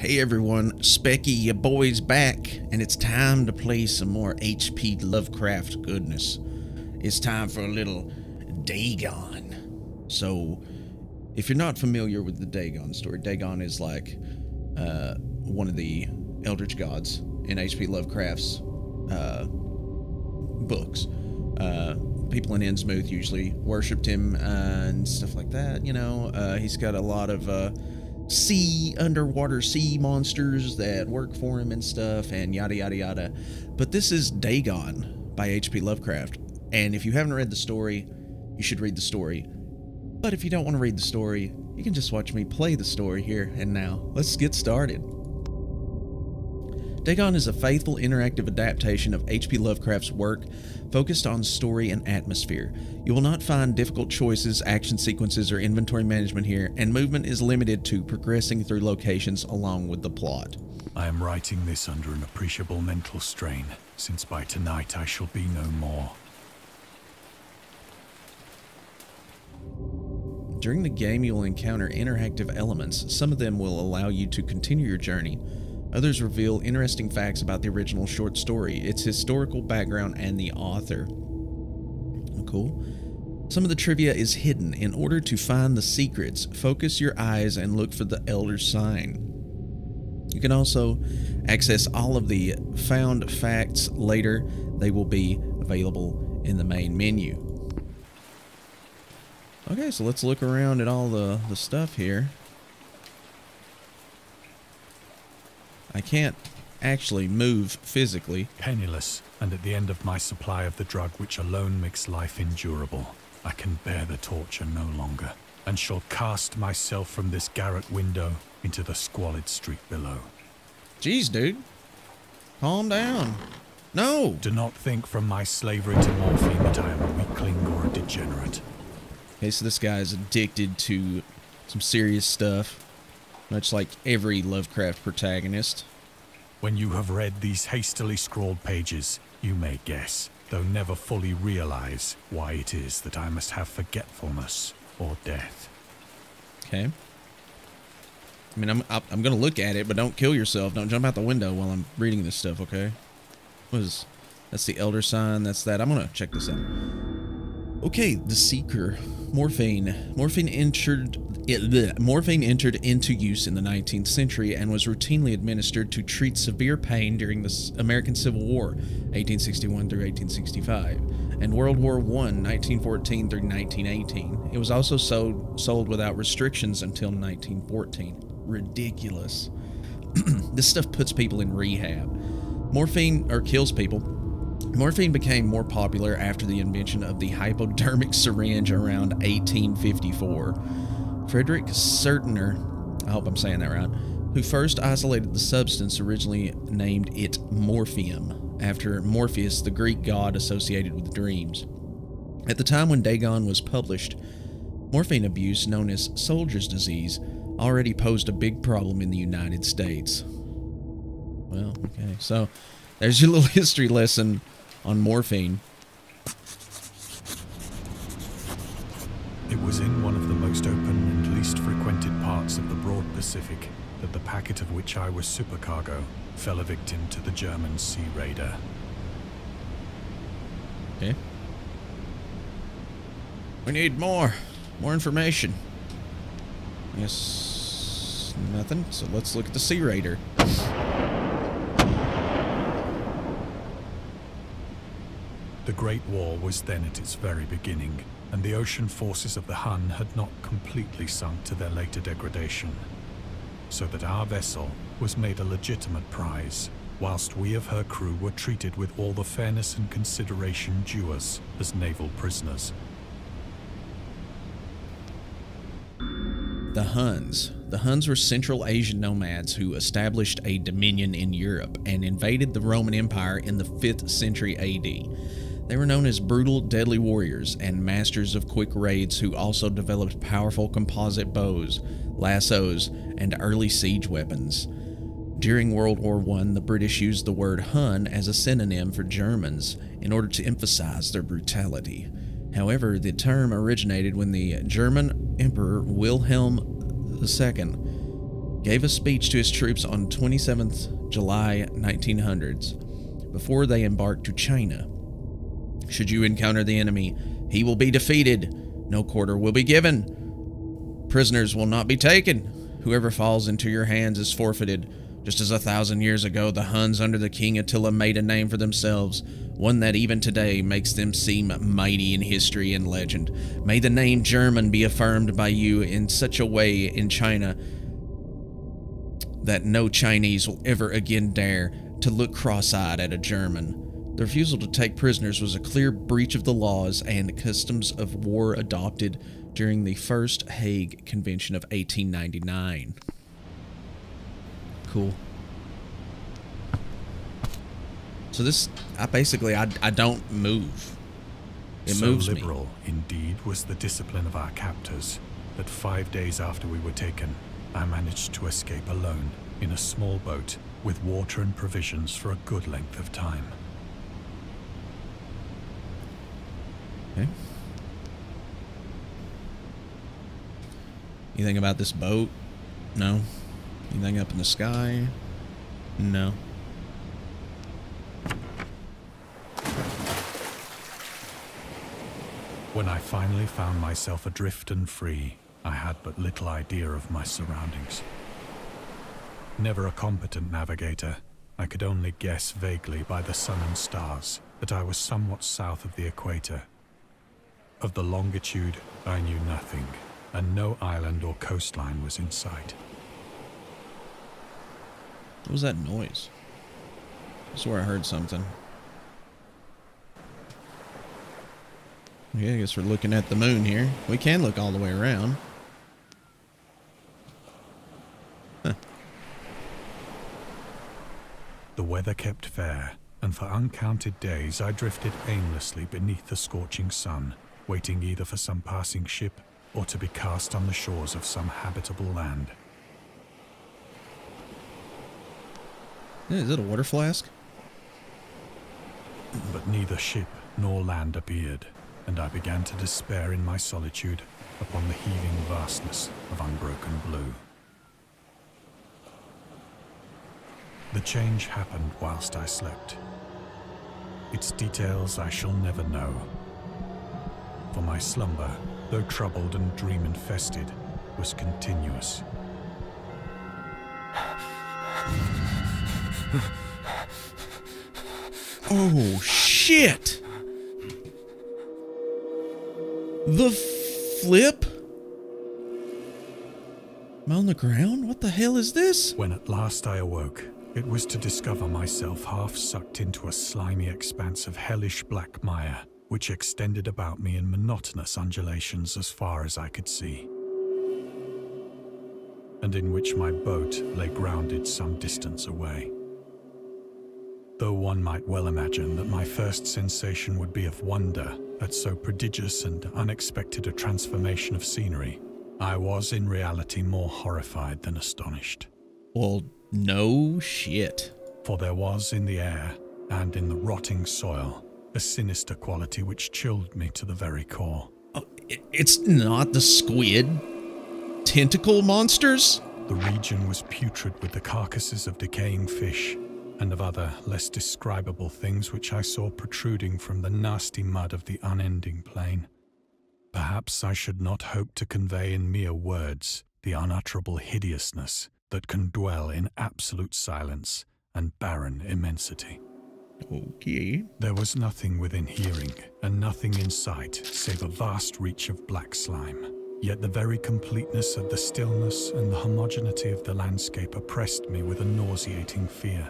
Hey everyone, Specky, your boy's back, and it's time to play some more H.P. Lovecraft goodness. It's time for a little Dagon. So, if you're not familiar with the Dagon story, Dagon is like one of the eldritch gods in H.P. Lovecraft's books. People in Innsmouth usually worshipped him and stuff like that, you know. He's got a lot of underwater sea monsters that work for him and stuff, and yada yada yada. But this is Dagon by H.P. Lovecraft, and if you haven't read the story, you should read the story. But if you don't want to read the story, you can just watch me play the story here and now. Let's get started. Dagon is a faithful interactive adaptation of H.P. Lovecraft's work focused on story and atmosphere. You will not find difficult choices, action sequences, or inventory management here, and movement is limited to progressing through locations along with the plot. I am writing this under an appreciable mental strain, since by tonight I shall be no more. During the game, you will encounter interactive elements. Some of them will allow you to continue your journey. Others reveal interesting facts about the original short story, its historical background, and the author. Cool. Some of the trivia is hidden. In order to find the secrets, focus your eyes and look for the Elder Sign. You can also access all of the found facts later. They will be available in the main menu. Okay, so let's look around at all the stuff here. I can't actually move physically. Penniless, and at the end of my supply of the drug which alone makes life endurable, I can bear the torture no longer, and shall cast myself from this garret window into the squalid street below. Jeez, dude. Calm down. No! Do not think from my slavery to morphine that I am a weakling or a degenerate. Okay, so this guy is addicted to some serious stuff. Much like every Lovecraft protagonist. When you have read these hastily scrawled pages, you may guess, though never fully realize, why it is that I must have forgetfulness or death. Okay. I mean, I'm gonna look at it, but don't kill yourself. Don't jump out the window while I'm reading this stuff, okay? That's the Elder Sign. That's that. I'm gonna check this out. Okay, the Seeker. Morphine. Morphine entered into use in the 19th century and was routinely administered to treat severe pain during the American Civil War, 1861 through 1865, and World War I, 1914 through 1918. It was also sold without restrictions until 1914. Ridiculous. This stuff puts people in rehab. Morphine, or kills people. Morphine became more popular after the invention of the hypodermic syringe around 1854. Frederick Sertner, I hope I'm saying that right, who first isolated the substance, originally named it morphium, after Morpheus, the Greek god associated with dreams. At the time when Dagon was published, morphine abuse, known as soldier's disease, already posed a big problem in the United States. Well, okay, so there's your little history lesson on morphine. It was in one of the most open and least frequented parts of the broad Pacific that the packet of which I was supercargo fell a victim to the German sea raider. Okay. We need more information. Yes, nothing. So let's look at the sea raider. The Great War was then at its very beginning, and the ocean forces of the Hun had not completely sunk to their later degradation, so that our vessel was made a legitimate prize, whilst we of her crew were treated with all the fairness and consideration due us as naval prisoners. The Huns. The Huns were Central Asian nomads who established a dominion in Europe and invaded the Roman Empire in the 5th century AD. They were known as brutal, deadly warriors and masters of quick raids who also developed powerful composite bows, lassos, and early siege weapons. During World War I, the British used the word Hun as a synonym for Germans in order to emphasize their brutality. However, the term originated when the German Emperor Wilhelm II gave a speech to his troops on 27th July 1900s before they embarked to China. Should you encounter the enemy, he will be defeated. No quarter will be given. Prisoners will not be taken. Whoever falls into your hands is forfeited. Just as 1,000 years ago, the Huns under the King Attila made a name for themselves, one that even today makes them seem mighty in history and legend. May the name German be affirmed by you in such a way in China that no Chinese will ever again dare to look cross-eyed at a German. The refusal to take prisoners was a clear breach of the laws and customs of war adopted during the First Hague Convention of 1899. Cool. So this, I don't move. It moves me. So liberal, indeed, was the discipline of our captors that 5 days after we were taken, I managed to escape alone in a small boat with water and provisions for a good length of time. Okay. Anything about this boat? No. Anything up in the sky? No. When I finally found myself adrift and free, I had but little idea of my surroundings. Never a competent navigator, I could only guess vaguely by the sun and stars that I was somewhat south of the equator. Of the longitude, I knew nothing, and no island or coastline was in sight. What was that noise? I swear I heard something. Yeah, I guess we're looking at the moon here. We can look all the way around. Huh. The weather kept fair, and for uncounted days I drifted aimlessly beneath the scorching sun, waiting either for some passing ship or to be cast on the shores of some habitable land. Is it a water flask? But neither ship nor land appeared, and I began to despair in my solitude upon the heaving vastness of unbroken blue. The change happened whilst I slept. Its details I shall never know. For my slumber, though troubled and dream-infested, was continuous. Oh, shit! The flip? Am I on the ground? What the hell is this? When at last I awoke, it was to discover myself half sucked into a slimy expanse of hellish black mire, which extended about me in monotonous undulations as far as I could see, and in which my boat lay grounded some distance away. Though one might well imagine that my first sensation would be of wonder at so prodigious and unexpected a transformation of scenery, I was in reality more horrified than astonished. Well, no shit. For there was in the air and in the rotting soil a sinister quality which chilled me to the very core. Oh, it's not the squid tentacle monsters? The region was putrid with the carcasses of decaying fish and of other less describable things which I saw protruding from the nasty mud of the unending plain. Perhaps I should not hope to convey in mere words the unutterable hideousness that can dwell in absolute silence and barren immensity. Okay. There was nothing within hearing and nothing in sight save a vast reach of black slime. Yet the very completeness of the stillness and the homogeneity of the landscape oppressed me with a nauseating fear.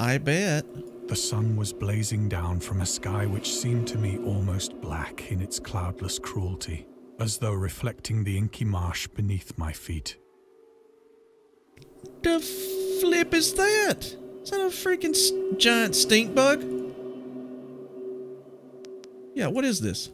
I bet. The sun was blazing down from a sky which seemed to me almost black in its cloudless cruelty, as though reflecting the inky marsh beneath my feet. The flip is that? Is that a freaking giant stink bug? Yeah, what is this?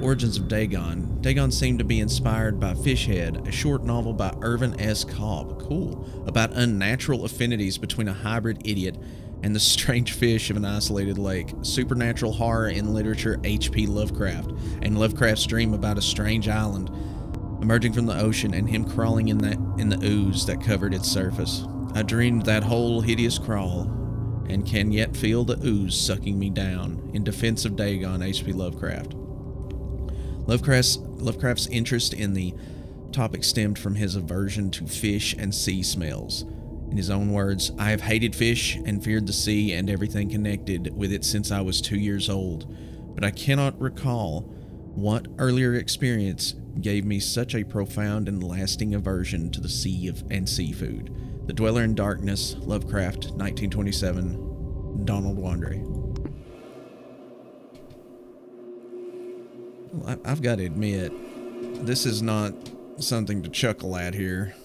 Origins of Dagon. Dagon seemed to be inspired by Fishhead, a short novel by Irvin S. Cobb. Cool. About unnatural affinities between a hybrid idiot and the strange fish of an isolated lake. Supernatural horror in literature, H.P. Lovecraft. And Lovecraft's dream about a strange island. emerging from the ocean and him crawling in the ooze that covered its surface. I dreamed that whole hideous crawl, and can yet feel the ooze sucking me down. In defense of Dagon, H.P. Lovecraft. Lovecraft's interest in the topic stemmed from his aversion to fish and sea smells. In his own words, I have hated fish and feared the sea and everything connected with it since I was 2 years old, but I cannot recall what earlier experience gave me such a profound and lasting aversion to the sea and seafood. The Dweller in Darkness, Lovecraft, 1927, Donald Wandre. Well, I've got to admit, this is not something to chuckle at here.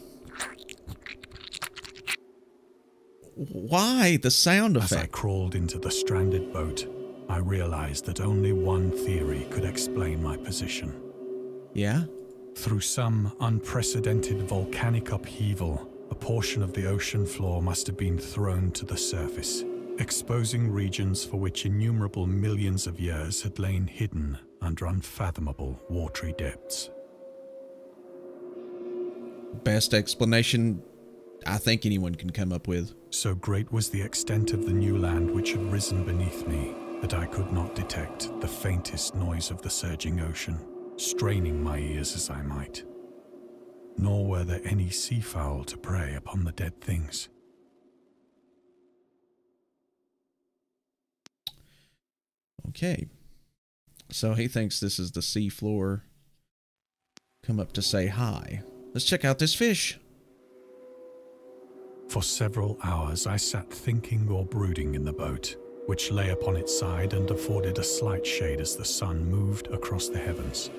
Why the sound effect? As I crawled into the stranded boat, I realized that only one theory could explain my position. Yeah? Through some unprecedented volcanic upheaval, a portion of the ocean floor must have been thrown to the surface, exposing regions for which innumerable millions of years had lain hidden under unfathomable watery depths. Best explanation I think anyone can come up with. So great was the extent of the new land which had risen beneath me that I could not detect the faintest noise of the surging ocean, straining my ears as I might. Nor were there any seafowl to prey upon the dead things. Okay. So he thinks this is the sea floor. Come up to say hi. Let's check out this fish. For several hours I sat thinking or brooding in the boat, which lay upon its side and afforded a slight shade as the sun moved across the heavens.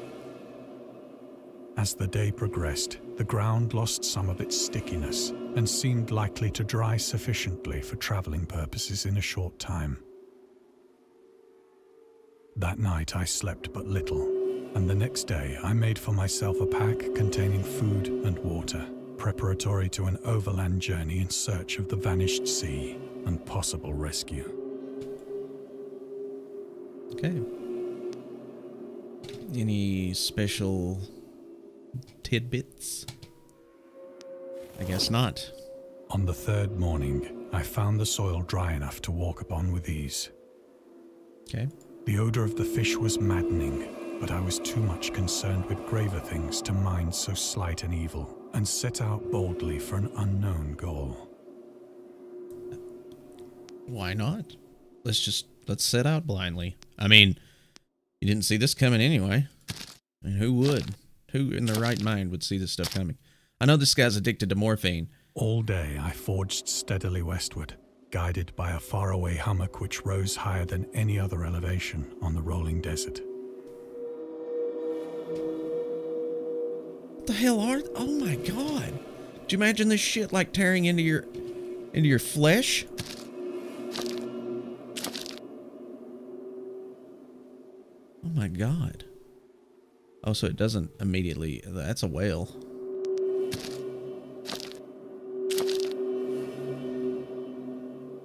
As the day progressed, the ground lost some of its stickiness and seemed likely to dry sufficiently for traveling purposes in a short time. That night I slept but little, and the next day I made for myself a pack containing food and water, preparatory to an overland journey in search of the vanished sea and possible rescue. Okay. Any special tidbits? I guess not. On the third morning, I found the soil dry enough to walk upon with ease. Okay. The odor of the fish was maddening, but I was too much concerned with graver things to mind so slight an evil, and set out boldly for an unknown goal. Why not? Let's set out blindly. I mean, you didn't see this coming anyway. I mean, who would? Who in their right mind would see this stuff coming? I know this guy's addicted to morphine. All day I forged steadily westward, guided by a faraway hummock which rose higher than any other elevation on the rolling desert. What the hell are? Oh my god! Could you imagine this shit like tearing into your flesh? Oh my god! Oh, so it doesn't immediately. That's a whale.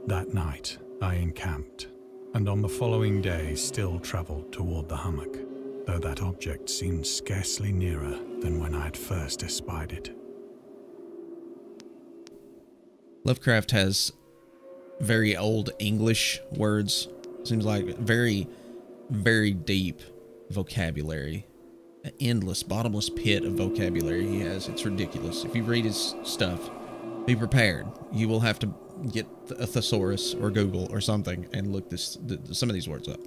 That night I encamped, and on the following day still travelled toward the hummock, though that object seemed scarcely nearer than when I had first espied it. Lovecraft has very old English words. Seems like very, very deep vocabulary. An endless, bottomless pit of vocabulary he has. It's ridiculous. If you read his stuff, be prepared. You will have to get a thesaurus or Google or something and look some of these words up.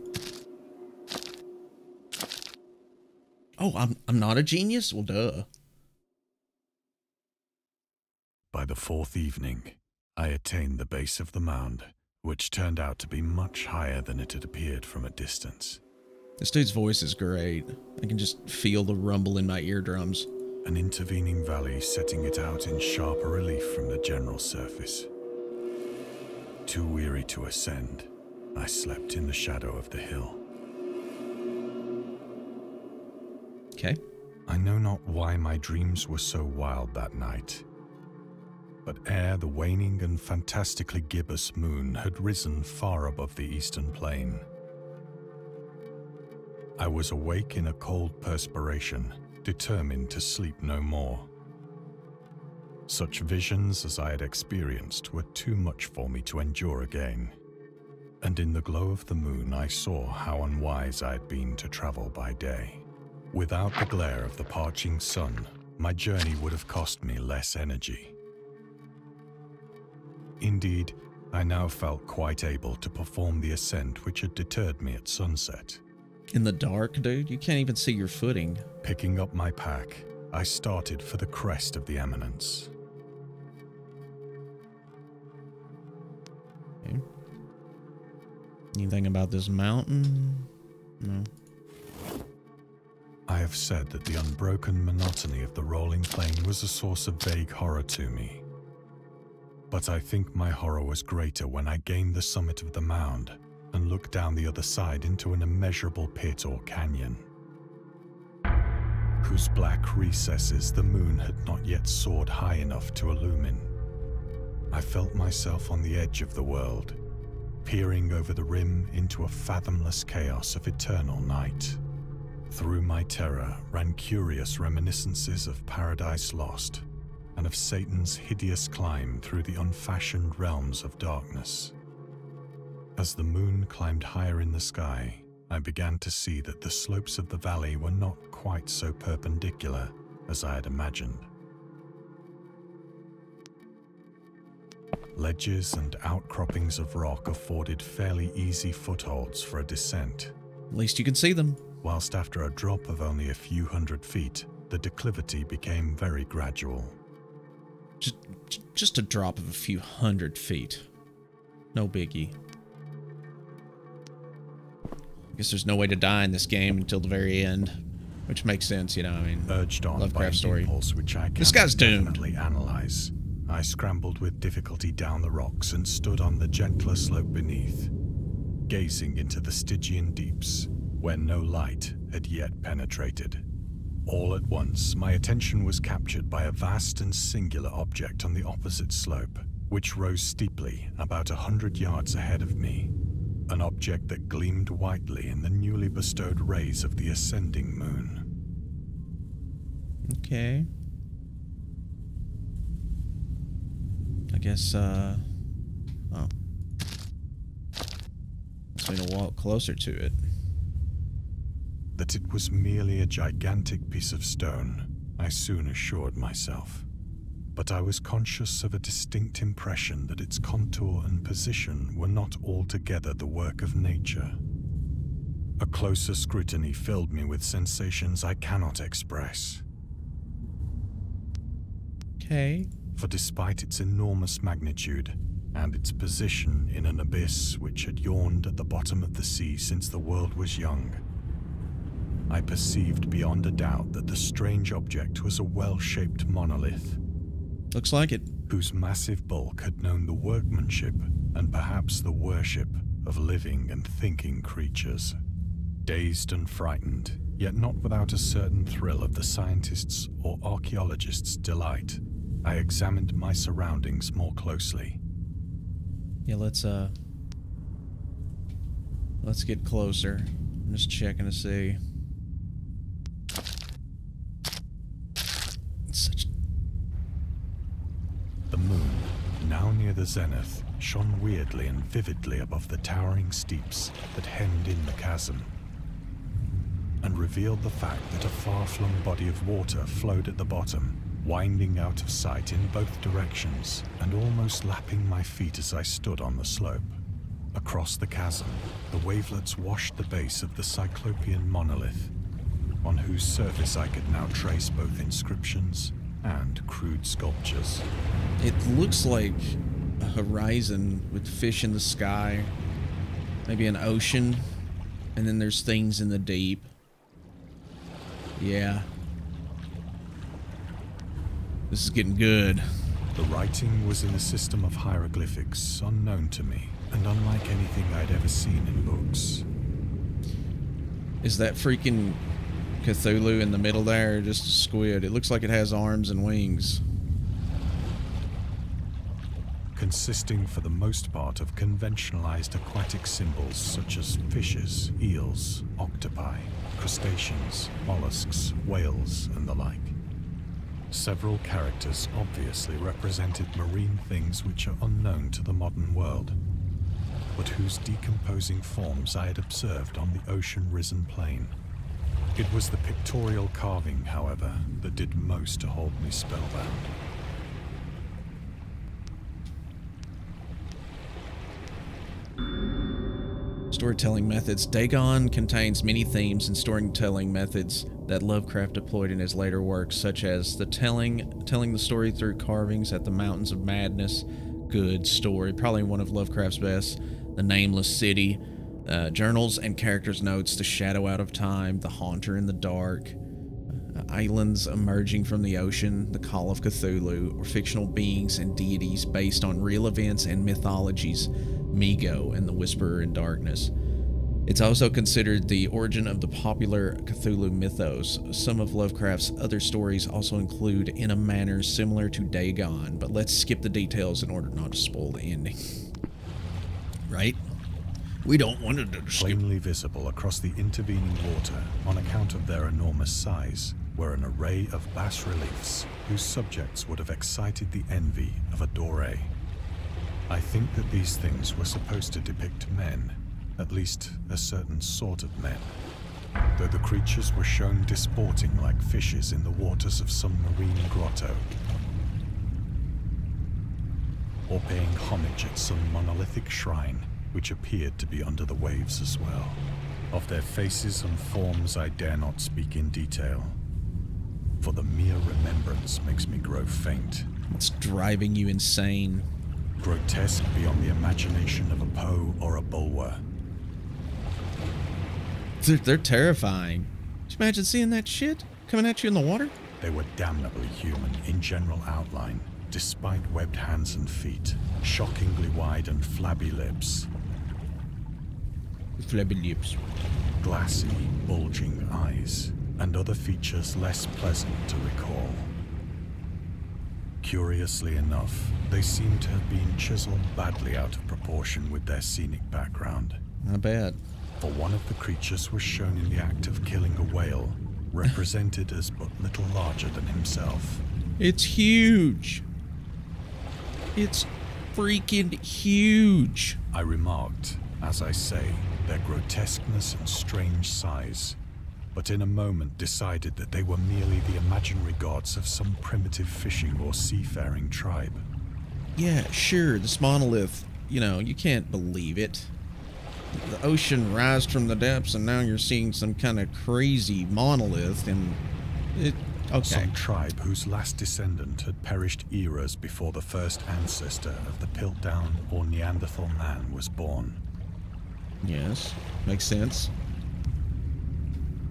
Oh, I'm not a genius? Well, duh. By the fourth evening, I attained the base of the mound, which turned out to be much higher than it had appeared from a distance. This dude's voice is great. I can just feel the rumble in my eardrums. An intervening valley setting it out in sharper relief from the general surface. Too weary to ascend, I slept in the shadow of the hill. Okay. I know not why my dreams were so wild that night, but ere the waning and fantastically gibbous moon had risen far above the eastern plain, I was awake in a cold perspiration, determined to sleep no more. Such visions as I had experienced were too much for me to endure again, and in the glow of the moon I saw how unwise I had been to travel by day. Without the glare of the parching sun, my journey would have cost me less energy. Indeed, I now felt quite able to perform the ascent which had deterred me at sunset. In the dark, dude? You can't even see your footing. Picking up my pack, I started for the crest of the eminence. Okay. Anything about this mountain? No. I have said that the unbroken monotony of the rolling plain was a source of vague horror to me. But I think my horror was greater when I gained the summit of the mound and looked down the other side into an immeasurable pit or canyon, whose black recesses the moon had not yet soared high enough to illumine. I felt myself on the edge of the world, peering over the rim into a fathomless chaos of eternal night. Through my terror ran curious reminiscences of Paradise Lost and of Satan's hideous climb through the unfashioned realms of darkness. As the moon climbed higher in the sky, I began to see that the slopes of the valley were not quite so perpendicular as I had imagined. Ledges and outcroppings of rock afforded fairly easy footholds for a descent. At least you can see them. Whilst after a drop of only a few hundred feet, the declivity became very gradual. Just a drop of a few 100 feet. No biggie. I guess there's no way to die in this game until the very end, which makes sense, you know. I mean, urged on Lovecraft by an story. impulse which I This guy's doomed. definitely analyze, I scrambled with difficulty down the rocks and stood on the gentler slope beneath, gazing into the Stygian deeps, where no light had yet penetrated. All at once, my attention was captured by a vast and singular object on the opposite slope, which rose steeply about 100 yards ahead of me. An object that gleamed whitely in the newly bestowed rays of the ascending moon. Okay. I guess, oh. Just need to walk closer to it. That it was merely a gigantic piece of stone, I soon assured myself. But I was conscious of a distinct impression that its contour and position were not altogether the work of nature. A closer scrutiny filled me with sensations I cannot express. Okay. For despite its enormous magnitude, and its position in an abyss which had yawned at the bottom of the sea since the world was young, I perceived beyond a doubt that the strange object was a well-shaped monolith. Looks like it. Whose massive bulk had known the workmanship and perhaps the worship of living and thinking creatures. Dazed and frightened, yet not without a certain thrill of the scientist's or archaeologist's delight, I examined my surroundings more closely. Yeah, let's get closer. I'm just checking to see. The moon, now near the zenith, shone weirdly and vividly above the towering steeps that hemmed in the chasm, and revealed the fact that a far-flung body of water flowed at the bottom, winding out of sight in both directions and almost lapping my feet as I stood on the slope. Across the chasm, the wavelets washed the base of the Cyclopean monolith, on whose surface I could now trace both inscriptions and crude sculptures. It looks like a horizon with fish in the sky, maybe an ocean, and then there's things in the deep. Yeah. This is getting good. The writing was in a system of hieroglyphics unknown to me, and unlike anything I'd ever seen in books. Is that freaking Cthulhu in the middle there, or just a squid? It looks like it has arms and wings. consisting for the most part of conventionalized aquatic symbols such as fishes, eels, octopi, crustaceans, mollusks, whales, and the like. Several characters obviously represented marine things which are unknown to the modern world, but whose decomposing forms I had observed on the ocean-risen plain. It was the pictorial carving, however, that did most to hold me spellbound. Storytelling methods. Dagon contains many themes and storytelling methods that Lovecraft deployed in his later works, such as the telling the story through carvings at the Mountains of Madness. Good story. Probably one of Lovecraft's best. The Nameless City. Journals and characters' notes. The Shadow Out of Time. The Haunter in the Dark. Islands emerging from the ocean. The Call of Cthulhu. Or fictional beings and deities based on real events and mythologies. Migo and the Whisperer in Darkness. It's also considered the origin of the popular Cthulhu mythos. Some of Lovecraft's other stories also include in a manner similar to Dagon, but let's skip the details in order not to spoil the ending. Right? We don't want to skip. Plainly visible across the intervening water, on account of their enormous size, were an array of bas-reliefs whose subjects would have excited the envy of a Doré. I think that these things were supposed to depict men, at least a certain sort of men, though the creatures were shown disporting like fishes in the waters of some marine grotto, or paying homage at some monolithic shrine which appeared to be under the waves as well. Of their faces and forms I dare not speak in detail, for the mere remembrance makes me grow faint. It's driving you insane. Grotesque beyond the imagination of a Poe or a Bulwer. They're terrifying. Could you imagine seeing that shit coming at you in the water? They were damnably human in general outline, despite webbed hands and feet, shockingly wide and flabby lips. Flabby lips. Glassy, bulging eyes, and other features less pleasant to recall. Curiously enough, they seem to have been chiseled badly out of proportion with their scenic background. I bet. For one of the creatures was shown in the act of killing a whale, represented as but little larger than himself. It's huge. It's freaking huge. I remarked, as I say, their grotesqueness and strange size, but in a moment decided that they were merely the imaginary gods of some primitive fishing or seafaring tribe. Yeah, sure, this monolith, you know, you can't believe it. The ocean rised from the depths and now you're seeing some kind of crazy monolith and it... Okay. Some tribe whose last descendant had perished eras before the first ancestor of the Piltdown or Neanderthal man was born. Yes, makes sense.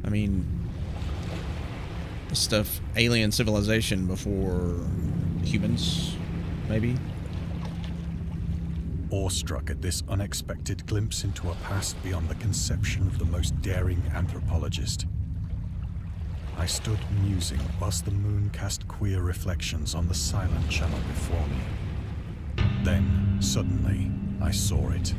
I mean, stuff, alien civilization before humans, maybe? Awestruck at this unexpected glimpse into a past beyond the conception of the most daring anthropologist, I stood musing whilst the moon cast queer reflections on the silent channel before me. Then, suddenly, I saw it.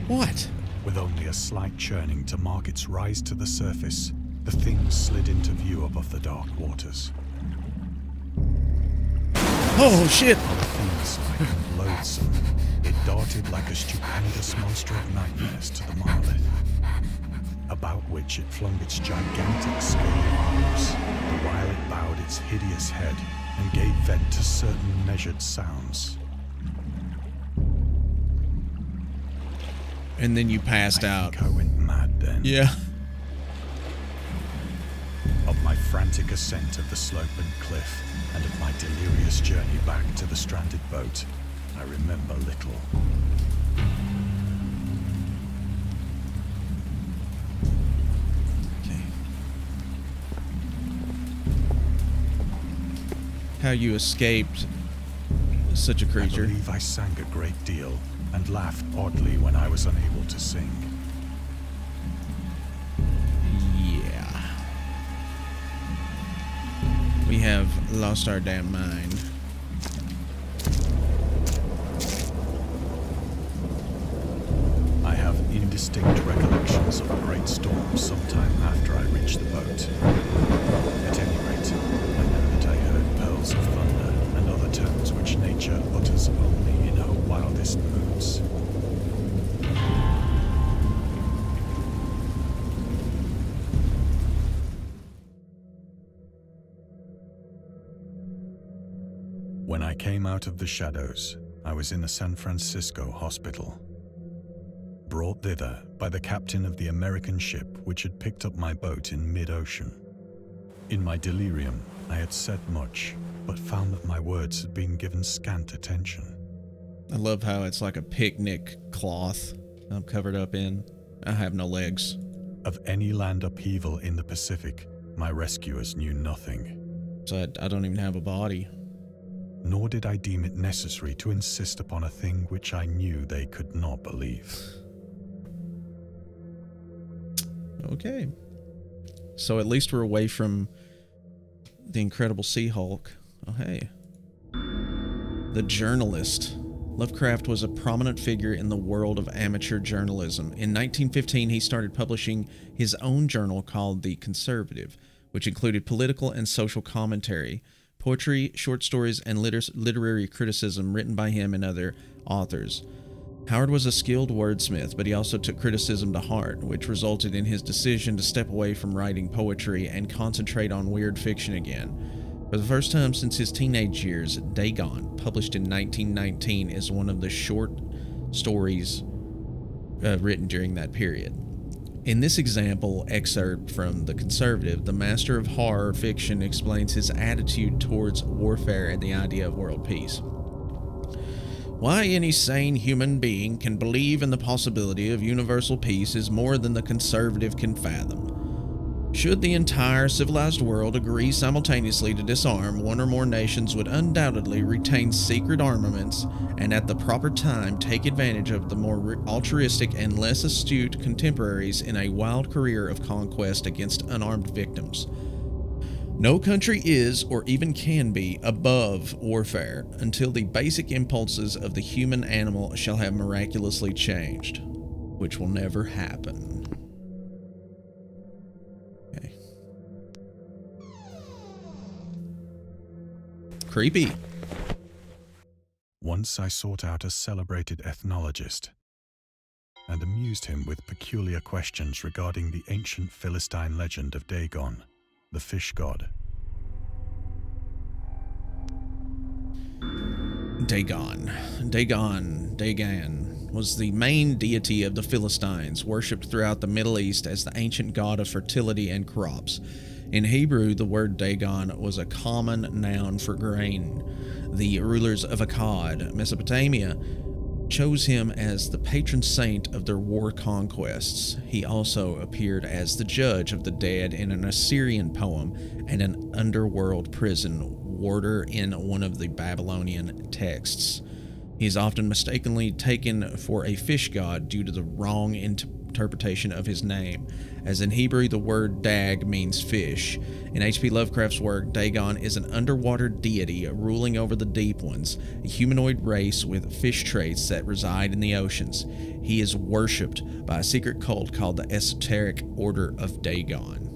What? With only a slight churning to mark its rise to the surface, the thing slid into view above the dark waters. Oh, shit! Fiend-like and loathsome, it darted like a stupendous monster of nightmares to the monolith, about which it flung its gigantic scaly arms, the while it bowed its hideous head and gave vent to certain measured sounds. And then you passed out. I think I went mad then. Yeah. Of my frantic ascent of the slope and cliff, and of my delirious journey back to the stranded boat, I remember little. Okay. How you escaped such a creature. I believe I sang a great deal, and laughed oddly when I was unable to sing. Yeah. We have lost our damn mind. distinct recollections of a great storm sometime after I reached the boat. At any rate, I know that I heard pearls of thunder and other tones which nature utters only in her wildest moods. When I came out of the shadows, I was in a San Francisco hospital, brought thither by the captain of the American ship which had picked up my boat in mid-ocean. In my delirium, I had said much, but found that my words had been given scant attention. I love how it's like a picnic cloth I'm covered up in. I have no legs. Of any land upheaval in the Pacific, my rescuers knew nothing. So I don't even have a body. Nor did I deem it necessary to insist upon a thing which I knew they could not believe. Okay. So at least we're away from the Incredible Sea Hulk. Oh, hey. The journalist. Lovecraft was a prominent figure in the world of amateur journalism. In 1915, he started publishing his own journal called The Conservative, which included political and social commentary, poetry, short stories, and literary criticism written by him and other authors. Howard was a skilled wordsmith, but he also took criticism to heart, which resulted in his decision to step away from writing poetry and concentrate on weird fiction again. For the first time since his teenage years, Dagon, published in 1919, is one of the short stories written during that period. In this excerpt from The Conservative, the master of horror fiction explains his attitude towards warfare and the idea of world peace. Why any sane human being can believe in the possibility of universal peace is more than the conservative can fathom. Should the entire civilized world agree simultaneously to disarm, one or more nations would undoubtedly retain secret armaments and at the proper time take advantage of the more altruistic and less astute contemporaries in a wild career of conquest against unarmed victims. No country is, or even can be, above warfare until the basic impulses of the human animal shall have miraculously changed, which will never happen. Okay. Creepy. Once I sought out a celebrated ethnologist and amused him with peculiar questions regarding the ancient Philistine legend of Dagon, the fish god. Dagon was the main deity of the Philistines, worshipped throughout the Middle East as the ancient god of fertility and crops. In Hebrew, the word Dagon was a common noun for grain. The rulers of Akkad, Mesopotamia, chose him as the patron saint of their war conquests. He also appeared as the judge of the dead in an Assyrian poem and an underworld prison warder in one of the Babylonian texts. He is often mistakenly taken for a fish god due to the wrong interpretation of his name, as in Hebrew the word dag means fish. In H.P. Lovecraft's work, Dagon is an underwater deity ruling over the deep ones, a humanoid race with fish traits that reside in the oceans. He is worshipped by a secret cult called the Esoteric Order of Dagon.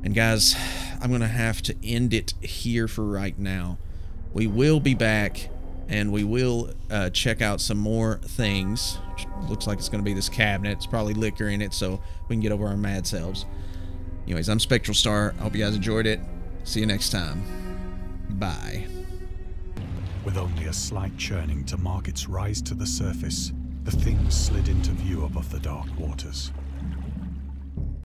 And guys, I'm going to have to end it here for right now. We will be back, and we will check out some more things. Looks like it's going to be this cabinet. It's probably liquor in it, so we can get over our mad selves. Anyways, I'm Spectral Star. I hope you guys enjoyed it. See you next time. Bye. With only a slight churning to mark its rise to the surface, the thing slid into view above the dark waters.